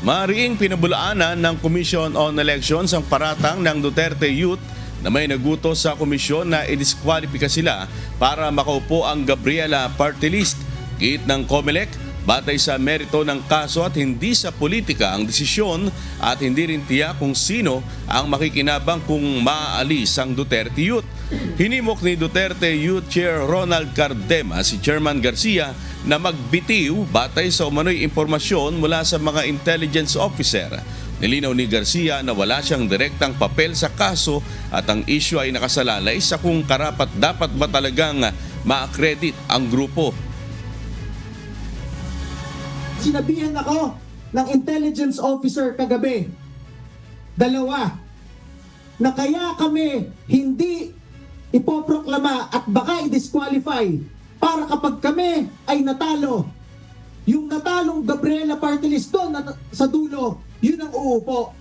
Mariing pinabulaanan ng Commission on Elections ang paratang ng Duterte Youth na may nagutos sa komisyon na idiskwalipika sila para makaupo ang Gabriela Party List. Giit ng COMELEC, batay sa merito ng kaso at hindi sa politika ang desisyon at hindi rin tiyak kung sino ang makikinabang kung maaalis ang Duterte Youth. Hinimok ni Duterte Youth Chair Ronald Cardema si Chairman Garcia na magbitiw batay sa umano'y impormasyon mula sa mga intelligence officer. Nilinaw ni Garcia na wala siyang direktang papel sa kaso at ang issue ay nakasalalay sa kung karapat-dapat ba talagang ma-accredit ang grupo. Sinabihan ako ng intelligence officer kagabi, dalawa, na kaya kami hindi ipoproklama at baka i-disqualify para kapag kami ay natalo, yung natalong Gabriela Party List doon sa dulo, yun ang uupo.